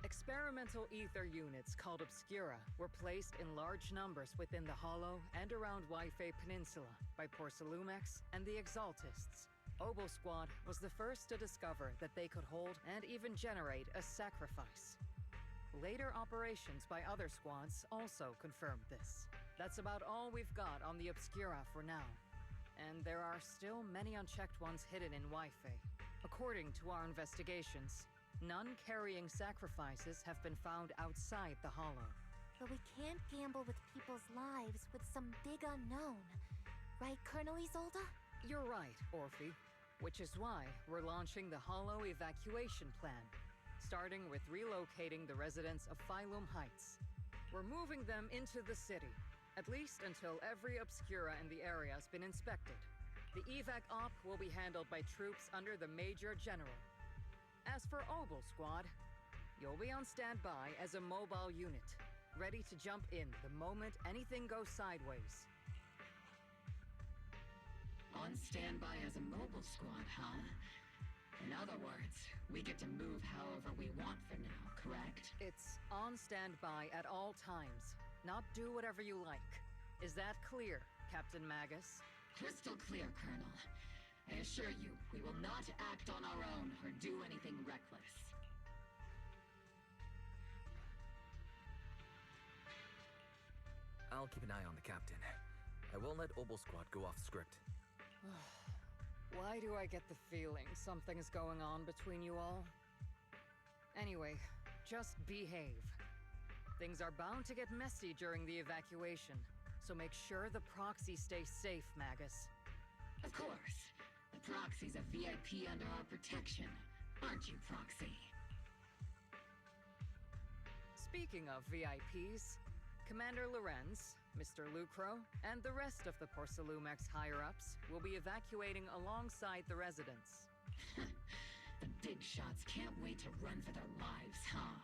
Experimental ether units called Obscura were placed in large numbers within the Hollow and around Wi-Fi Peninsula by Porcelumex and the Exaltists. Obel Squad was the first to discover that they could hold and even generate a sacrifice. Later operations by other squads also confirmed this. That's about all we've got on the Obscura for now. And there are still many unchecked ones hidden in Wi-Fi. According to our investigations, none carrying sacrifices have been found outside the Hollow. But we can't gamble with people's lives with some big unknown. Right, Colonel Isolde? You're right, Orphe. Which is why we're launching the Hollow evacuation plan, starting with relocating the residents of Phylum Heights. We're moving them into the city, at least until every Obscura in the area has been inspected. The evac op will be handled by troops under the Major General. As for Obel Squad, you'll be on standby as a mobile unit, ready to jump in the moment anything goes sideways. On standby as a mobile squad, huh? In other words, we get to move however we want for now, correct? It's on standby at all times, not do whatever you like. Is that clear, Captain Magus? Crystal clear, Colonel. I assure you, we will not act on our own or do anything reckless. I'll keep an eye on the captain. I won't let Obel Squad go off script. Why do I get the feeling something's going on between you all? Anyway, just behave. Things are bound to get messy during the evacuation, so make sure the proxy stays safe, Magus. Of course. The Proxy's a VIP under our protection, aren't you, Proxy? Speaking of VIPs, Commander Lorenz, Mr. Lucro, and the rest of the Porcelumex higher-ups will be evacuating alongside the residents. The big shots can't wait to run for their lives, huh?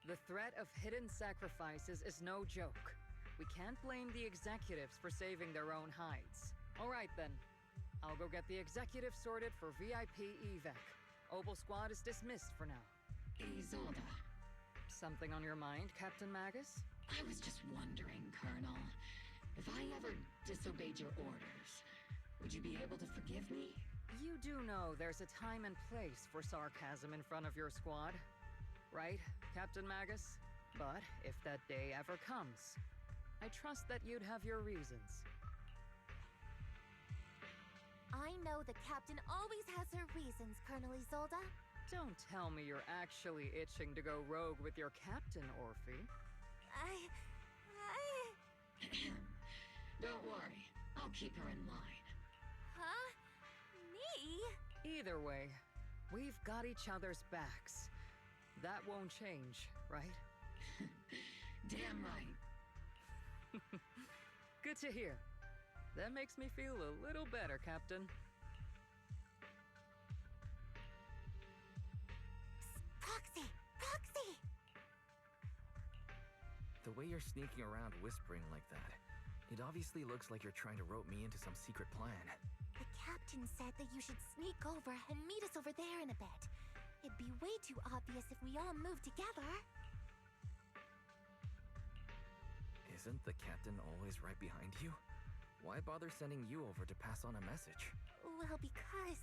The threat of hidden sacrifices is no joke. We can't blame the executives for saving their own hides. All right then. I'll go get the executive sorted for VIP evac. Obel Squad is dismissed for now. Isolde. Something on your mind, Captain Magus? I was just wondering, Colonel. If I ever disobeyed your orders, would you be able to forgive me? You do know there's a time and place for sarcasm in front of your squad, right, Captain Magus? But if that day ever comes, I trust that you'd have your reasons. I know the captain always has her reasons, Colonel Isolde. Don't tell me you're actually itching to go rogue with your captain, Orphe. Don't worry, I'll keep her in line. Huh? Me? Either way, we've got each other's backs. That won't change, right? Damn right. Good to hear. That makes me feel a little better, Captain. Proxy! Proxy! The way you're sneaking around whispering like that, it obviously looks like you're trying to rope me into some secret plan. The captain said that you should sneak over and meet us over there in a bit. It'd be way too obvious if we all moved together. Isn't the captain always right behind you? Why bother sending you over to pass on a message? Well, because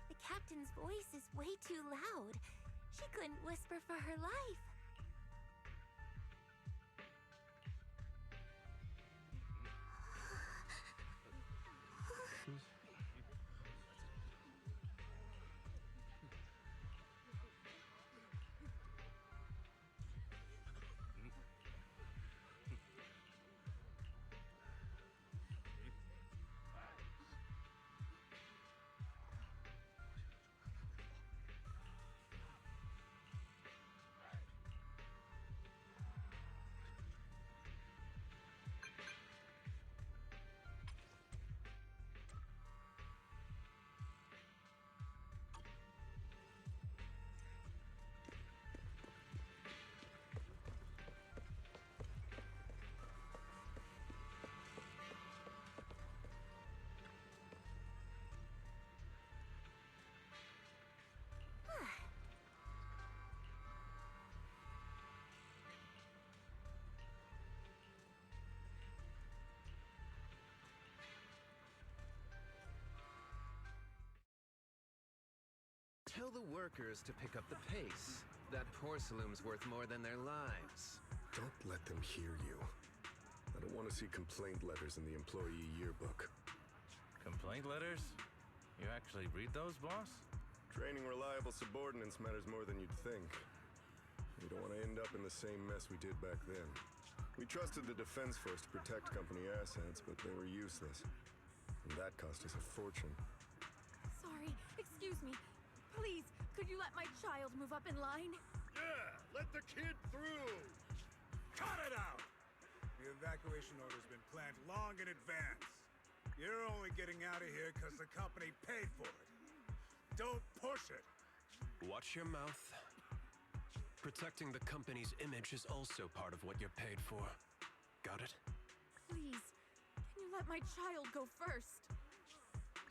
the captain's voice is way too loud. She couldn't whisper for her life. Tell the workers to pick up the pace. That porcelain's worth more than their lives. Don't let them hear you. I don't want to see complaint letters in the employee yearbook. Complaint letters? You actually read those, boss? Training reliable subordinates matters more than you'd think. We don't want to end up in the same mess we did back then. We trusted the Defense Force to protect company assets, but they were useless. And that cost us a fortune. Sorry, excuse me. Please, could you let my child move up in line? Yeah, let the kid through! Cut it out! The evacuation order's been planned long in advance. You're only getting out of here because the company paid for it. Don't push it! Watch your mouth. Protecting the company's image is also part of what you're paid for. Got it? Please, can you let my child go first?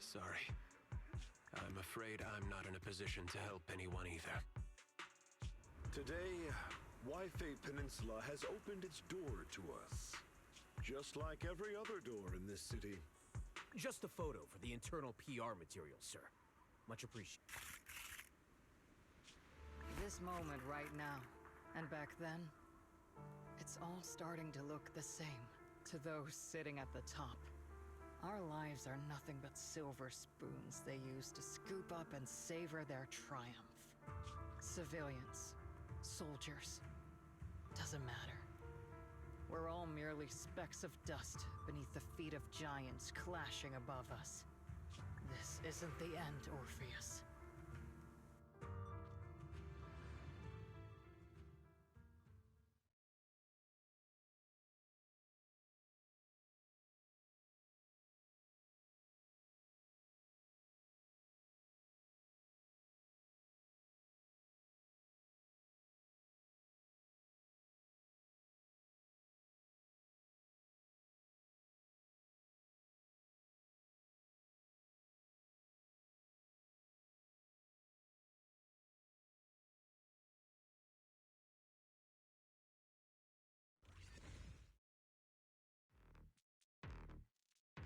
Sorry. I'm afraid I'm not in a position to help anyone either. Today, Wi-Fi Peninsula has opened its door to us. Just like every other door in this city. Just a photo for the internal PR material, sir. Much appreciated. This moment right now, and back then, it's all starting to look the same to those sitting at the top. Our lives are nothing but silver spoons they use to scoop up and savor their triumph. Civilians, soldiers, doesn't matter. We're all merely specks of dust beneath the feet of giants clashing above us. This isn't the end, Orpheus.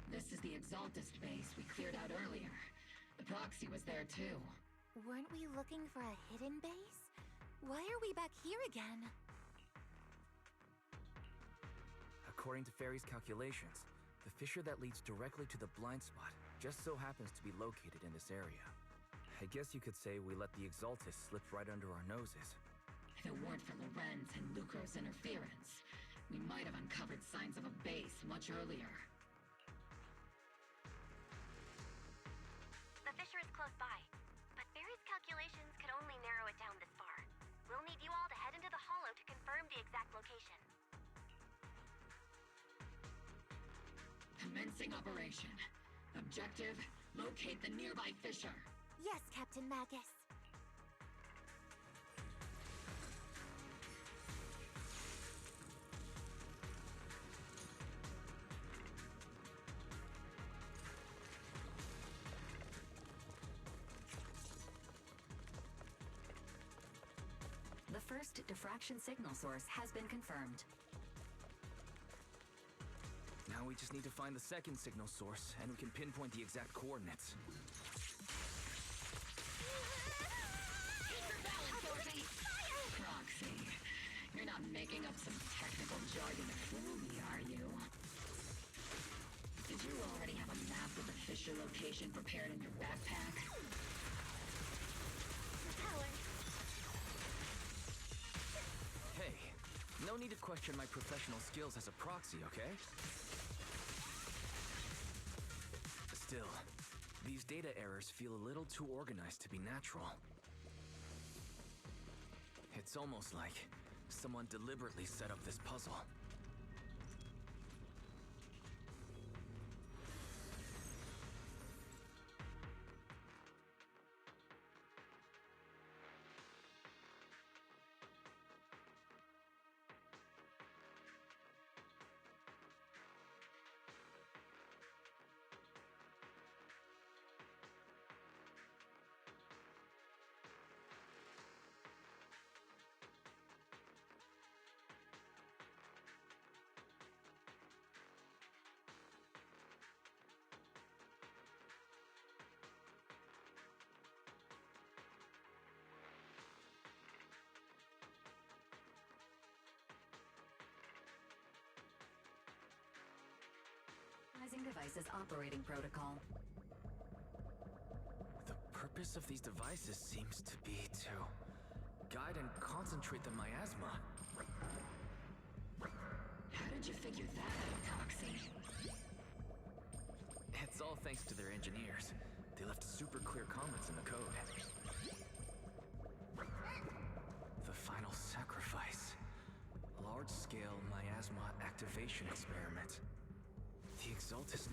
This is the Exaltist base we cleared out earlier. The proxy was there too. Weren't we looking for a hidden base? Why are we back here again? According to Fairy's calculations, the fissure that leads directly to the blind spot just so happens to be located in this area. I guess you could say we let the Exaltist slip right under our noses. If it weren't for Lorenz and Lucro's interference, we might have uncovered signs of a base much earlier. The fissure is close by, but Barry's calculations could only narrow it down this far. We'll need you all to head into the hollow to confirm the exact location. Commencing operation. Objective, locate the nearby fissure. Yes, Captain Magus. The first diffraction signal source has been confirmed. Now we just need to find the second signal source, and we can pinpoint the exact coordinates. Keep your balance, Dorothy! Proxy, you're not making up some technical jargon to fool me, are you? Did you already have a map of the fissure location prepared in your backpack? Power. Hey, no need to question my professional skills as a proxy, okay? Still, these data errors feel a little too organized to be natural. It's almost like someone deliberately set up this puzzle. Checking device's operating protocol. The purpose of these devices seems to be to guide and concentrate the miasma. How did you figure that out, Coxie? It's all thanks to their engineers. They left super clear comments in the code. The final sacrifice. Large-scale miasma activation experiment. The Exaltus...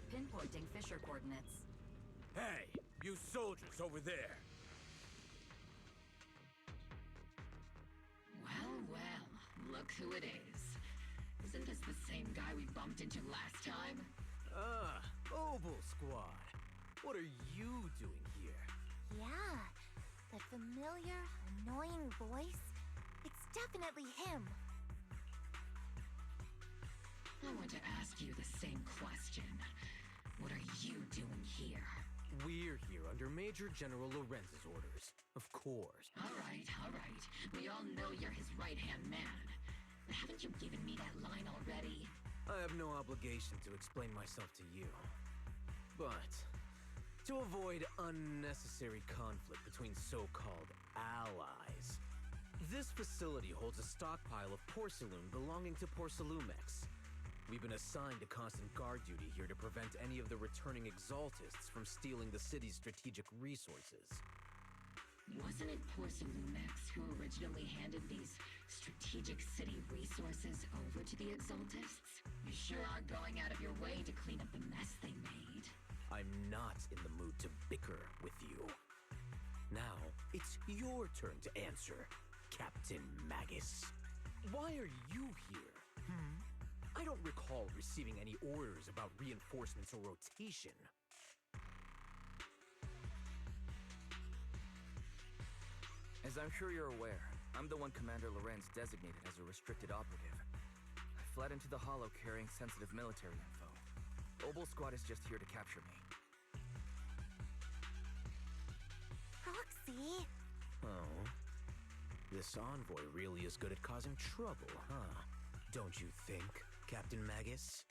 Pinpointing fissure coordinates. Hey, you soldiers over there! Well, well, look who it is. Isn't this the same guy we bumped into last time? Ah, Obel Squad. What are you doing here? Yeah, that familiar, annoying voice. It's definitely him. I want to ask you the same question. What are you doing here? We're here under Major General Lorenz's orders. Of course. All right. We all know you're his right-hand man. But haven't you given me that line already? I have no obligation to explain myself to you. But, to avoid unnecessary conflict between so-called allies, this facility holds a stockpile of porcelain belonging to Porcelumex. We've been assigned to constant guard duty here to prevent any of the returning Exaltists from stealing the city's strategic resources. Wasn't it Porcelumex who originally handed these strategic city resources over to the Exaltists? You sure are going out of your way to clean up the mess they made. I'm not in the mood to bicker with you. Now, it's your turn to answer, Captain Magus. Why are you here? I don't recall receiving any orders about reinforcements or rotation. As I'm sure you're aware, I'm the one Commander Lorenz designated as a restricted operative. I fled into the Hollow carrying sensitive military info. Obel Squad is just here to capture me. Roxy! Oh. This envoy really is good at causing trouble, huh? Don't you think, Captain Magus?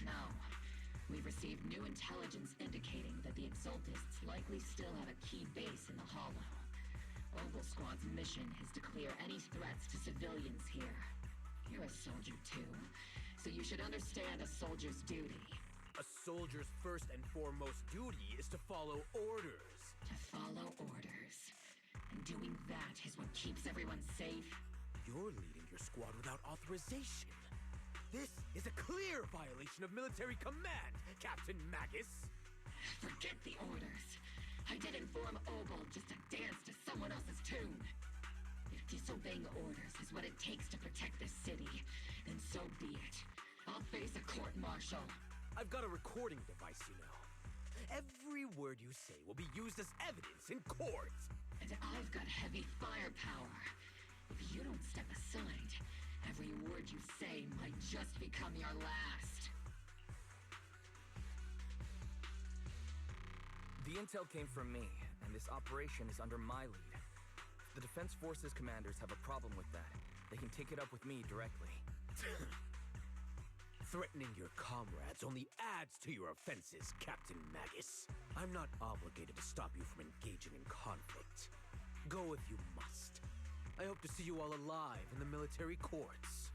No. We've received new intelligence indicating that the Exaltists likely still have a key base in the Hollow. Obel Squad's mission is to clear any threats to civilians here. You're a soldier too, so you should understand a soldier's duty. A soldier's first and foremost duty is to follow orders. To follow orders. And doing that is what keeps everyone safe. You're leading your squad without authorization. This is a clear violation of military command, Captain Magus! Forget the orders. I did inform Obel just to dance to someone else's tune. If disobeying orders is what it takes to protect this city, then so be it. face a court-martial. I've got a recording device, you know. Every word you say will be used as evidence in court. And I've got heavy firepower. If you don't step aside, every word you say might just become your last. The intel came from me, and this operation is under my lead. If the Defense Forces commanders have a problem with that, they can take it up with me directly. Threatening your comrades only adds to your offenses, Captain Magus. I'm not obligated to stop you from engaging in conflict. Go if you must. I hope to see you all alive in the military courts.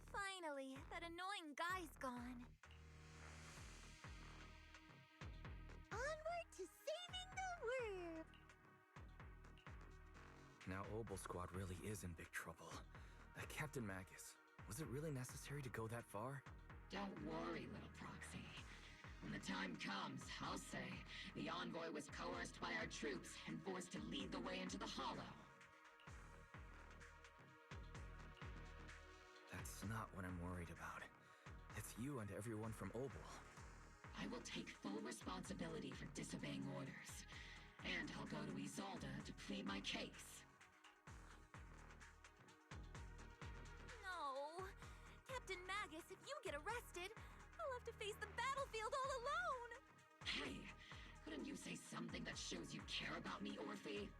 Finally, that annoying guy's gone. Onward to saving the world! Now Obel Squad really is in big trouble. Captain Magus, was it really necessary to go that far? Don't worry, little Proxy. When the time comes, I'll say the envoy was coerced by our troops and forced to lead the way into the Hollow. That's not what I'm worried about. It's you and everyone from Obel. I will take full responsibility for disobeying orders. And I'll go to Isolde to plead my case. Captain Magus, if you get arrested, I'll have to face the battlefield all alone! Hey, couldn't you say something that shows you care about me, Orphe?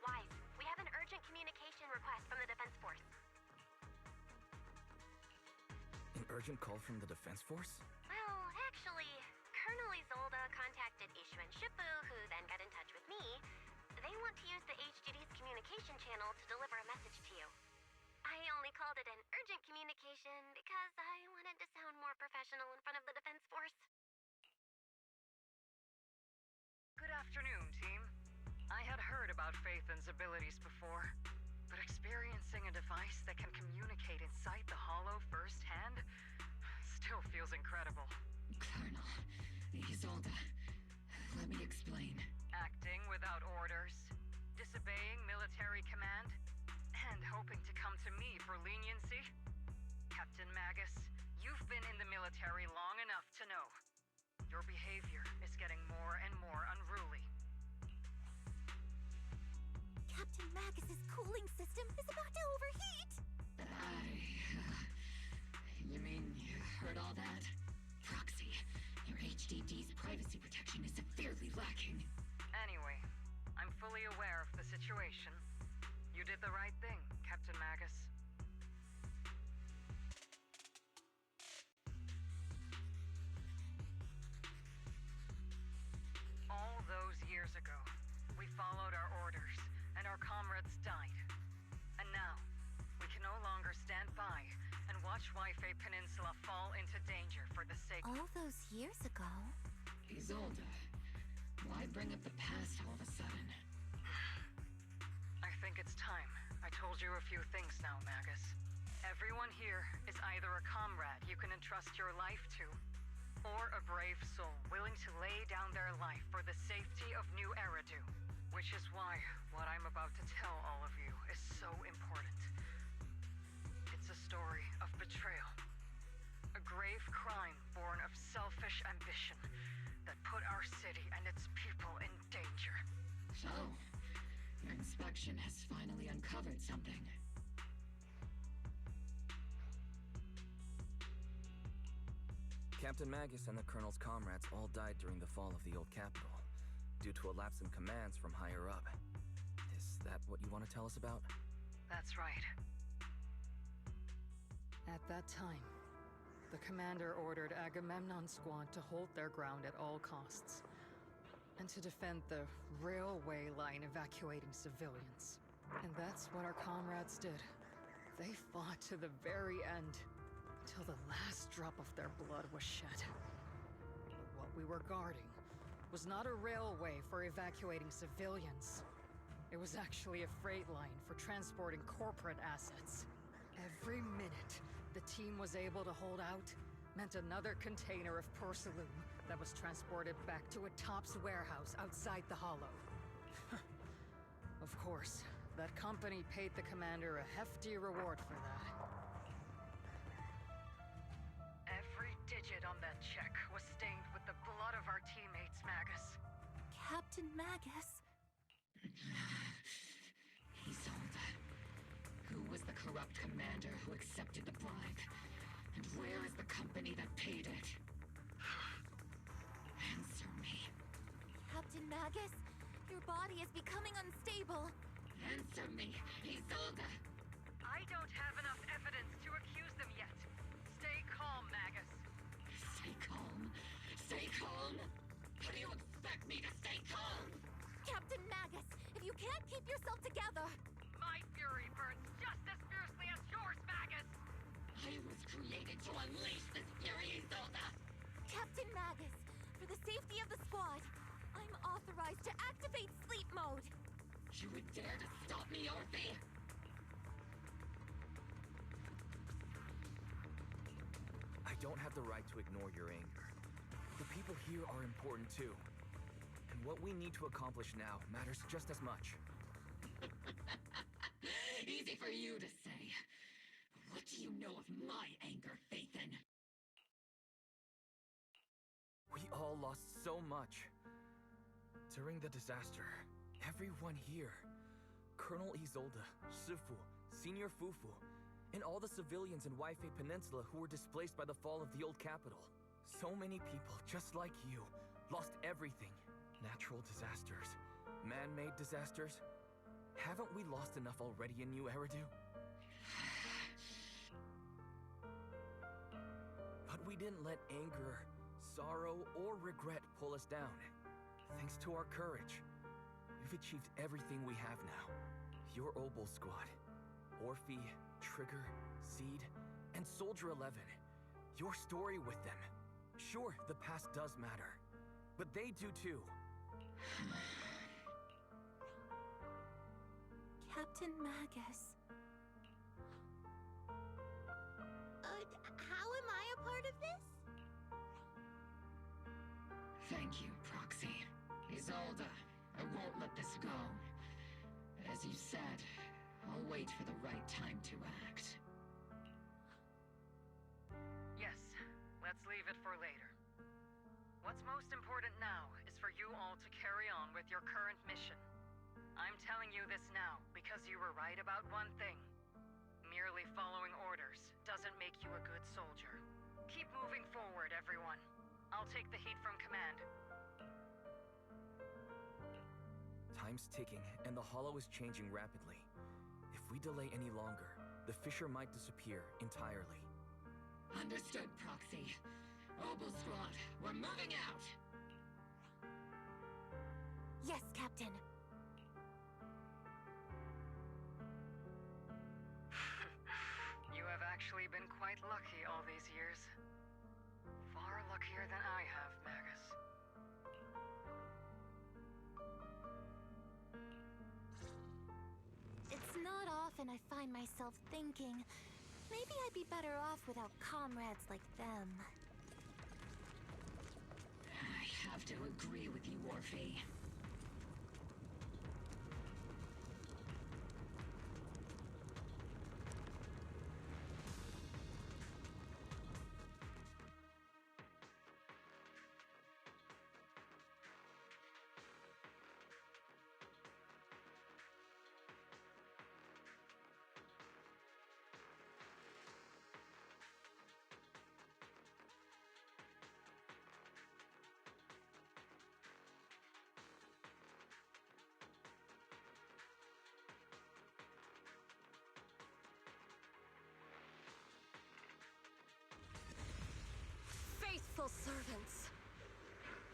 Wise, we have an urgent communication request from the Defense Force. An urgent call from the Defense Force? Well, actually, Colonel Isolde contacted Ishu and Shippu, who then got in touch with me. They want to use the HGD's communication channel to deliver a message to you. I only called it an urgent communication because I wanted to sound more professional in front of the Defense Force. Good afternoon, team. I had heard about Phaethon's abilities before, but experiencing a device that can communicate inside the Hollow firsthand still feels incredible. Colonel, Isolde, let me explain. Acting without orders, disobeying military command, and hoping to come to me for leniency? Captain Magus, you've been in the military long enough to know. Your behavior is getting more and more unruly. Captain Magus's cooling system is about to overheat! You mean you heard all that? Proxy, your HDD's privacy protection is severely lacking. Anyway, I'm fully aware of the situation. You did the right thing, Captain Magus. All those years ago, we followed our orders, and our comrades died. And now, we can no longer stand by and watch Wi-Fi Peninsula fall into danger for the sake of— All those years ago? Isolde, why bring up the past all of a sudden? I think it's time I told you a few things now, Magus. Everyone here is either a comrade you can entrust your life to, or a brave soul willing to lay down their life for the safety of New Eridu. Which is why what I'm about to tell all of you is so important. It's a story of betrayal. A grave crime born of selfish ambition that put our city and its people in danger. So, your inspection has finally uncovered something. Captain Magus and the Colonel's comrades all died during the fall of the old capital, due to a lapse in commands from higher up. Is that what you want to tell us about? That's right. At that time, the commander ordered Agamemnon's squad to hold their ground at all costs, and to defend the railway line evacuating civilians. And that's what our comrades did. They fought to the very end, until the last drop of their blood was shed. But what we were guarding was not a railway for evacuating civilians. It was actually a freight line for transporting corporate assets. Every minute the team was able to hold out meant another container of porcelain that was transported back to a Topps warehouse outside the Hollow. Of course, that company paid the commander a hefty reward for that. Every digit on that check was stained with the blood of our teammates, Magus. Captain Magus? Isolde. Who was the corrupt commander who accepted the bribe? And where is the company that paid it? Answer me. Captain Magus, your body is becoming unstable. Answer me, Isolde! I don't have enough evidence to accuse them yet. Stay calm, Magus. Stay calm? Stay calm? How do you expect me to stay calm? Captain Magus, if you can't keep yourself together... My fury burns just as fiercely as yours, Magus! I was created to unleash this fury, Isolde! Captain Magus, for the safety of the squad, I'm authorized to activate sleep mode. You would dare to stop me, Orphe? I don't have the right to ignore your anger. The people here are important too. And what we need to accomplish now matters just as much. Easy for you to say. What do you know of my anger, Phaethon? We all lost so much. During the disaster, everyone here, Colonel Isolde, Shifu, Senior Fufu, and all the civilians in Waifei Peninsula who were displaced by the fall of the old capital. So many people, just like you, lost everything. Natural disasters, man-made disasters. Haven't we lost enough already in New Eridu? But we didn't let anger, sorrow, or regret pull us down. Thanks to our courage, we've achieved everything we have now. Your Obol squad, Orphe, Trigger, Seed, and Soldier 11. Your story with them. Sure, the past does matter, but they do too. Captain Magus. How am I a part of this? Thank you, Proxy. Isolde, I won't let this go. As you said, I'll wait for the right time to act. Yes, let's leave it for later. What's most important now is for you all to carry on with your current mission. I'm telling you this now because you were right about one thing. Merely following orders doesn't make you a good soldier. Keep moving forward, everyone. I'll take the heat from command. Time's ticking, and the Hollow is changing rapidly. If we delay any longer, the fissure might disappear entirely. Understood, Proxy. Obol Squad, we're moving out! Yes, Captain. You have actually been quite lucky all these years. Far luckier than I have, Magus. It's not often I find myself thinking, maybe I'd be better off without comrades like them. I have to agree with you, Orphe. Faithful servants.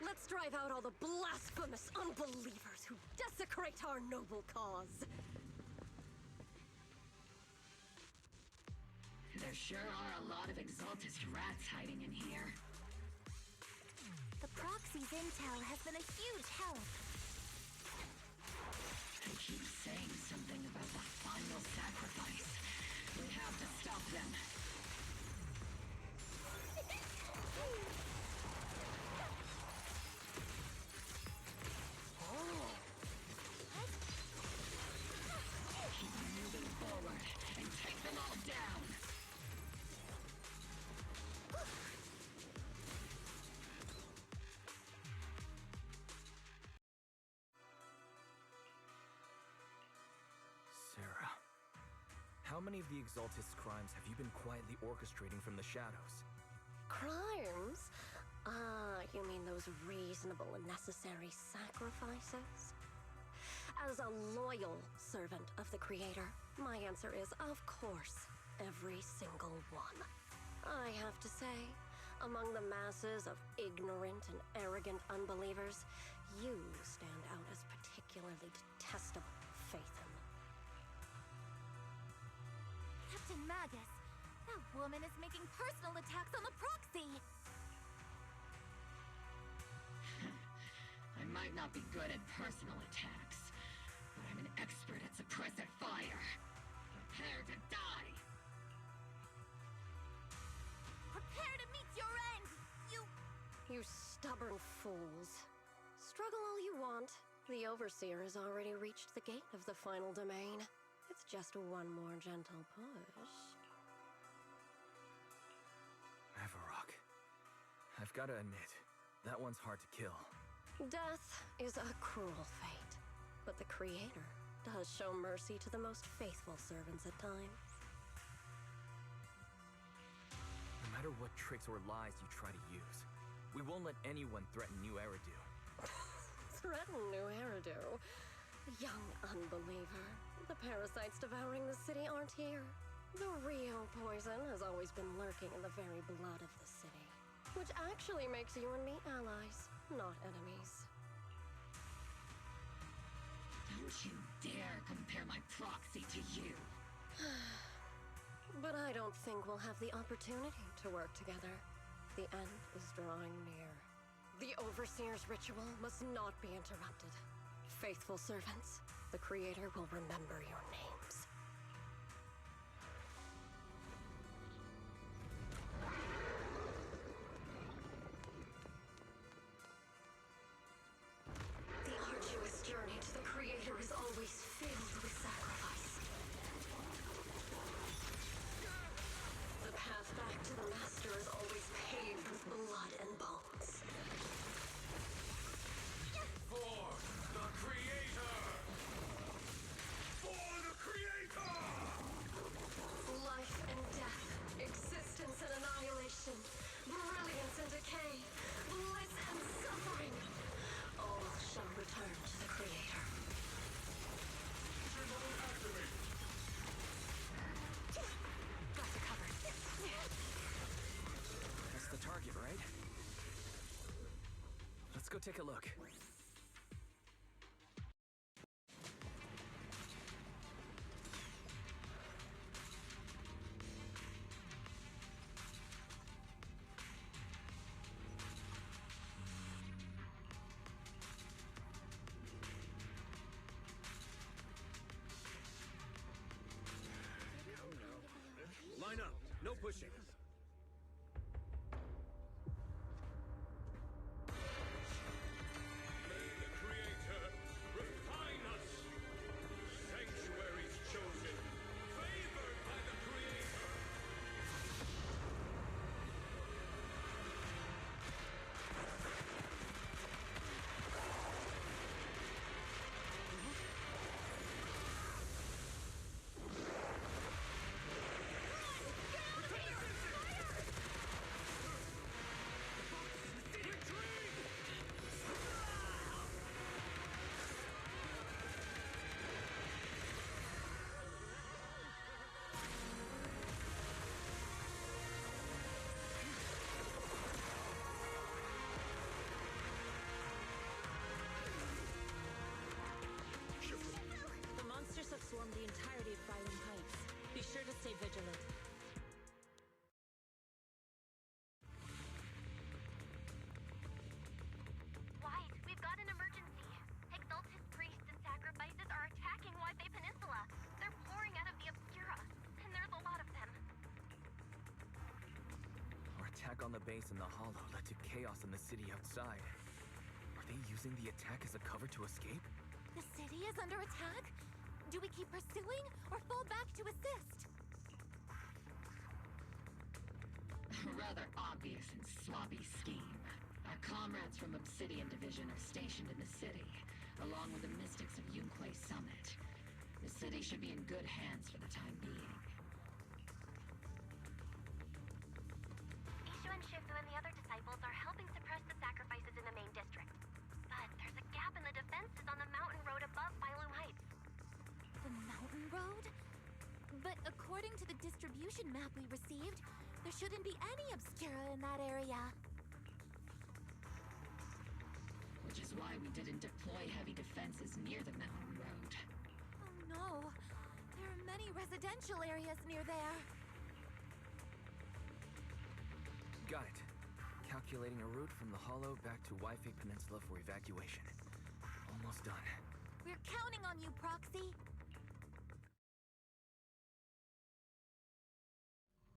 Let's drive out all the blasphemous unbelievers who desecrate our noble cause. There sure are a lot of Exaltist rats hiding in here. The Proxy's intel has been a huge help. They keep saying something about the final sacrifice. We have to stop them. how many of the Exaltists' crimes have you been quietly orchestrating from the shadows? Crimes? You mean those reasonable and necessary sacrifices? As a loyal servant of the Creator, my answer is, of course, every single one. I have to say, among the masses of ignorant and arrogant unbelievers, you stand out as particularly detestable, Phaethon. Captain Magus, that woman is making personal attacks on the proxy! I might not be good at personal attacks, but I'm an expert at suppressive fire. Prepare to die! Prepare to meet your end, You stubborn fools. Struggle all you want. The Overseer has already reached the gate of the final domain. It's just one more gentle push. Avarok. I've gotta admit, that one's hard to kill. Death is a cruel fate, but the Creator does show mercy to the most faithful servants at times. No matter what tricks or lies you try to use, we won't let anyone threaten New Eridu. Threaten New Eridu? Young unbeliever. The parasites devouring the city aren't here. The real poison has always been lurking in the very blood of the city, which actually makes you and me allies, not enemies. Don't you dare compare my proxy to you! But I don't think we'll have the opportunity to work together. The end is drawing near. The Overseer's ritual must not be interrupted. Faithful servants, the Creator will remember your names. The arduous journey to the Creator is always filled with sacrifice. The path back to the Master is always paved with blood and bones. For the Creator! For the Creator! Life and death, existence and annihilation, brilliance and decay, bliss and suffering, all shall return to the Creator. Got you covered. That's the target, right? Let's go take a look. Line up. No pushing. May the Creator refine us! Sanctuaries chosen, favored by the Creator! The monsters have swarmed the entirety of Phylum Heights. Be sure to stay vigilant. Wyatt, we've got an emergency. Exaltist priests and sacrifices are attacking Wi-Fi Peninsula. They're pouring out of the Obscura, and there's a lot of them. Our attack on the base in the Hollow led to chaos in the city outside. Are they using the attack as a cover to escape? The city is under attack? Do we keep pursuing or fall back to assist? A rather obvious and sloppy scheme. Our comrades from Obsidian Division are stationed in the city, along with the mystics of Yunque Summit. The city should be in good hands for the time being. Ishu and Shifu and the other disciples are helping suppress the sacrifices in the main district. But there's a gap in the defenses on the mountain road above Phylum Heights. The mountain road? But according to the distribution map we received, there shouldn't be any Obscura in that area. Which is why we didn't deploy heavy defenses near the mountain road. Oh no. There are many residential areas near there. Got it. Calculating a route from the Hollow back to Wi-Fi Peninsula for evacuation. Almost done. We're counting on you, Proxy.